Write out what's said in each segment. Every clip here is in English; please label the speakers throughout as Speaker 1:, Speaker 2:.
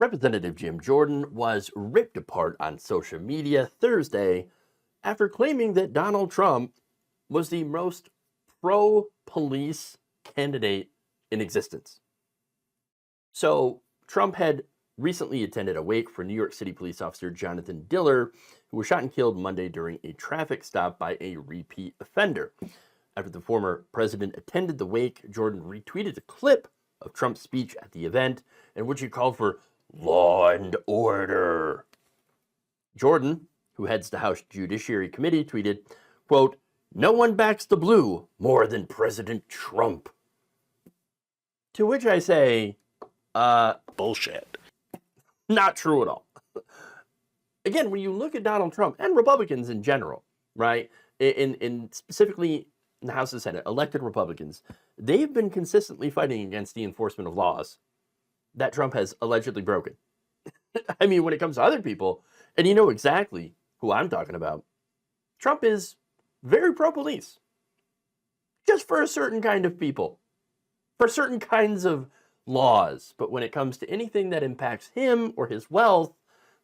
Speaker 1: Representative Jim Jordan was ripped apart on social media Thursday after claiming that Donald Trump was the most pro-police candidate in existence. So Trump had recently attended a wake for New York City police officer Jonathan Diller, who was shot and killed Monday during a traffic stop by a repeat offender. After the former president attended the wake, Jordan retweeted a clip of Trump's speech at the event in which he called for law and order. Jordan, who heads the House Judiciary Committee, tweeted, quote, "No one backs the blue more than President Trump." To which I say,
Speaker 2: Bullshit.
Speaker 1: not true at all. Again, when you look at Donald Trump and Republicans in general, right, in specifically in the House and Senate, elected Republicans, they've been consistently fighting against the enforcement of laws that Trump has allegedly broken. I mean, when it comes to other people, and you know exactly who I'm talking about, Trump is very pro-police. Just for a certain kind of people, for certain kinds of laws. But when it comes to anything that impacts him or his wealth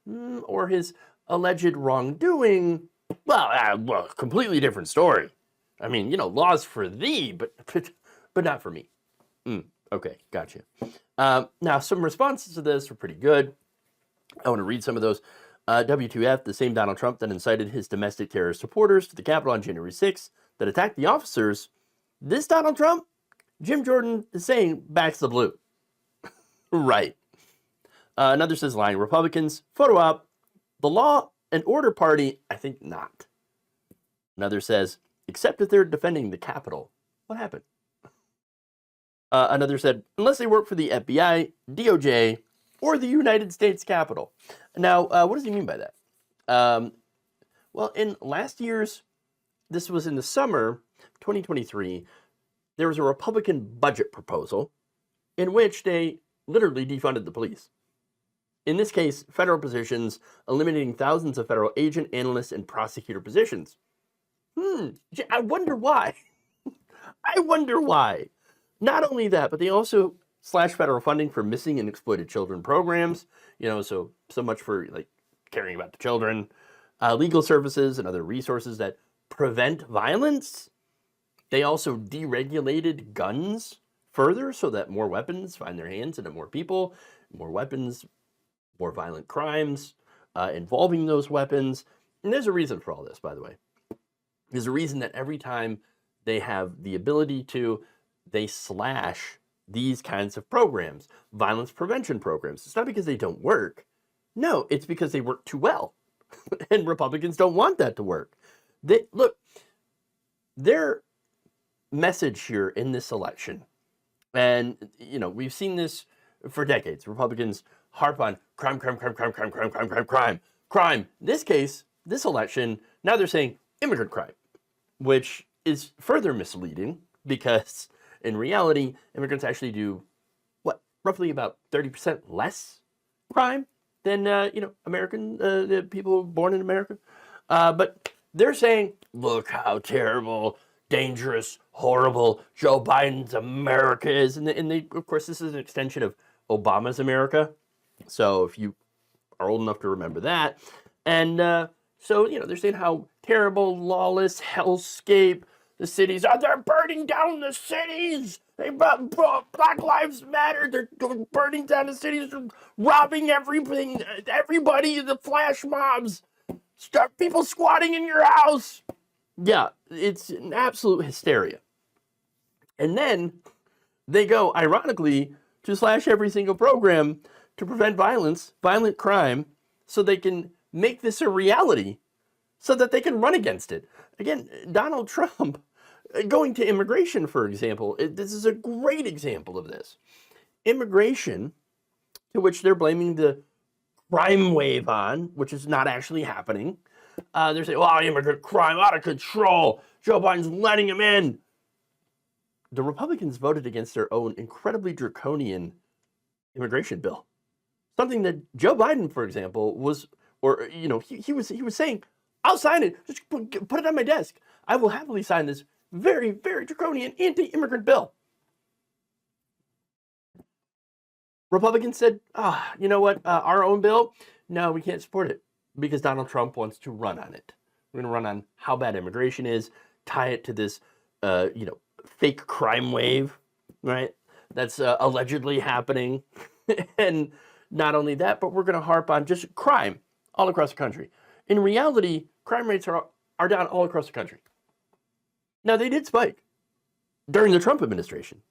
Speaker 1: or his alleged wrongdoing, well, completely different story. I mean, laws for thee, but not for me. Okay, gotcha. Now, some responses to this are pretty good. I want to read some of those. W2F, the same Donald Trump that incited his domestic terrorist supporters to the Capitol on January 6th that attacked the officers. This Donald Trump, Jim Jordan is saying, backs the blue. Right. Another says lying Republicans, photo op, the law and order party, I think not. Another says, except if they're defending the Capitol. What happened? Another said, unless they work for the FBI, DOJ, or the United States Capitol. Now, what does he mean by that? Well, in last year's, this was in the summer, 2023, there was a Republican budget proposal in which they literally defunded the police. In this case, federal positions, eliminating thousands of federal agent, analyst, and prosecutor positions. I wonder why. I wonder why. Not only that, but they also slash federal funding for missing and exploited children programs. So much for caring about the children, legal services and other resources that prevent violence. They also deregulated guns further so that more weapons find their hands into more people, more weapons, more violent crimes involving those weapons. And there's a reason for all this, by the way. There's a reason that every time they have the ability to, they slash these kinds of programs, violence prevention programs. It's not because they don't work. No, it's because they work too well. And Republicans don't want that to work. Look, their message here in this election, and we've seen this for decades. Republicans harp on crime. In this case, this election, now they're saying immigrant crime, which is further misleading because in reality, immigrants actually do roughly about 30% less crime than American people born in America. But they're saying, look how terrible, dangerous, horrible Joe Biden's America is, and they, of course, this is an extension of Obama's America. So if you are old enough to remember that, and so they're saying how terrible, lawless hellscape the cities are. They're burning down the cities. Black Lives Matter. They're burning down the cities, robbing everything, everybody. The flash mobs, people squatting in your house. Yeah, it's an absolute hysteria. And then they go, ironically, to slash every single program to prevent violence, violent crime, so they can make this a reality, so that they can run against it. Again, Donald Trump, going to immigration, for example, this is a great example of this. Immigration, to which they're blaming the crime wave on, which is not actually happening. They're saying, immigrant crime out of control. Joe Biden's letting him in. The Republicans voted against their own incredibly draconian immigration bill. Something that Joe Biden, for example, was, or, he was saying, I'll sign it. Just put it on my desk. I will happily sign this very, very draconian anti-immigrant bill. Republicans said, you know what, our own bill, no, we can't support it because Donald Trump wants to run on it. We're going to run on how bad immigration is, tie it to this, fake crime wave, right? That's allegedly happening. And not only that, but we're going to harp on just crime all across the country. In reality, crime rates are down all across the country. Now, they did spike during the Trump administration.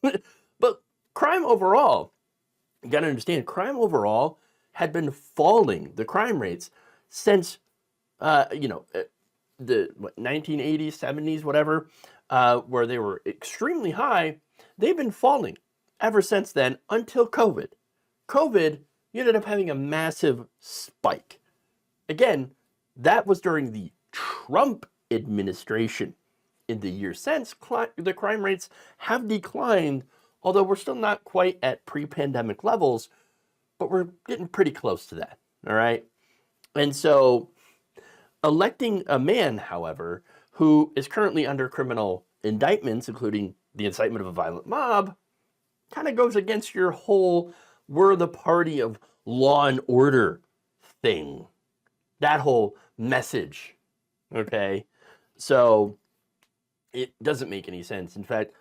Speaker 1: But crime overall, you got to understand, crime overall had been falling, the crime rates, since, the 1980s, 70s, whatever, where they were extremely high. They've been falling ever since then until COVID. COVID, you ended up having a massive spike. Again, that was during the Trump administration. In the years since, the crime rates have declined, although we're still not quite at pre-pandemic levels, but we're getting pretty close to that, all right? And so electing a man, however, who is currently under criminal indictments, including the incitement of a violent mob, kind of goes against your whole we're the party of law and order thing. That whole message, okay? So it doesn't make any sense. In fact,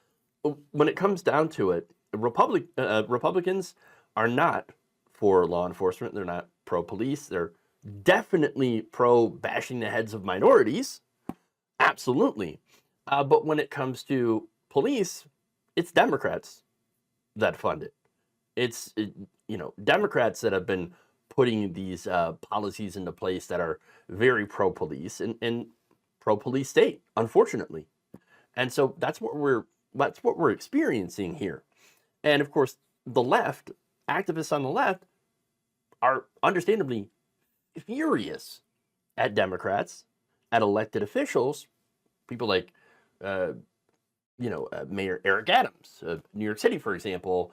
Speaker 1: when it comes down to it, Republicans are not for law enforcement. They're not pro-police. They're definitely pro-bashing the heads of minorities. Absolutely. But when it comes to police, it's Democrats that fund it. It's, Democrats that have been putting these policies into place that are very pro-police and pro-police state, unfortunately. And so that's what we're experiencing here. And of course, the left, activists on the left, are understandably furious at Democrats, at elected officials, people like, Mayor Eric Adams of New York City, for example,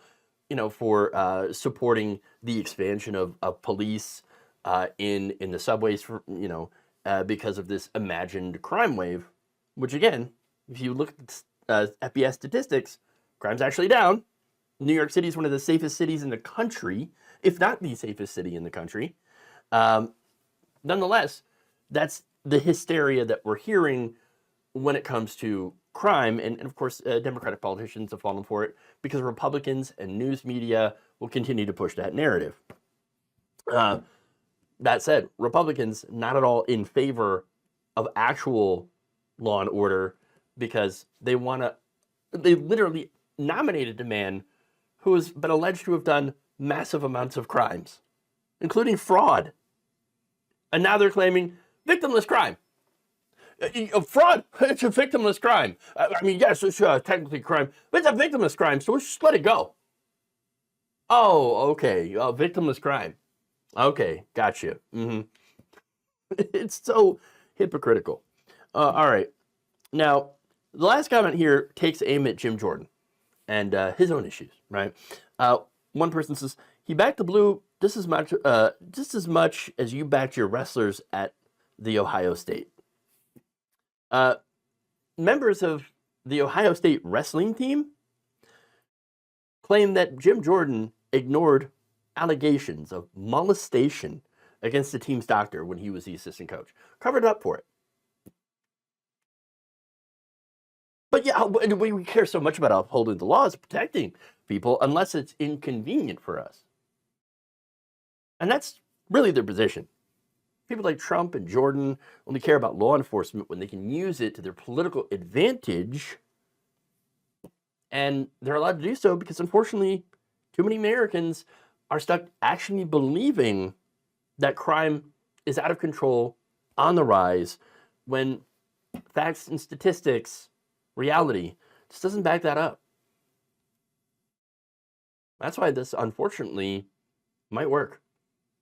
Speaker 1: for supporting the expansion of police in the subways, for because of this imagined crime wave, which again, if you look at FBI statistics, crime's actually down. New York City is one of the safest cities in the country, if not the safest city in the country. Nonetheless, that's the hysteria that we're hearing when it comes to crime. And of course, Democratic politicians have fallen for it because Republicans and news media will continue to push that narrative. That said, Republicans not at all in favor of actual law and order because they literally nominated a man who has been alleged to have done massive amounts of crimes, including fraud. And now they're claiming victimless crime. Fraud, it's a victimless crime. I mean, yes, it's technically a crime, but it's a victimless crime, so let's just let it go. Oh, okay, victimless crime. Okay, gotcha. It's so hypocritical. All right. Now, the last comment here takes aim at Jim Jordan and his own issues, right? One person says, he backed the blue just as much as you backed your wrestlers at the Ohio State. Members of the Ohio State wrestling team claim that Jim Jordan ignored allegations of molestation against the team's doctor when he was the assistant coach. Covered up for it. But yeah, we care so much about upholding the laws, protecting people, unless it's inconvenient for us. And that's really their position. People like Trump and Jordan only care about law enforcement when they can use it to their political advantage. And they're allowed to do so because, unfortunately, too many Americans are stuck actually believing that crime is out of control, on the rise, when facts and statistics, reality, just doesn't back that up. That's why this, unfortunately, might work.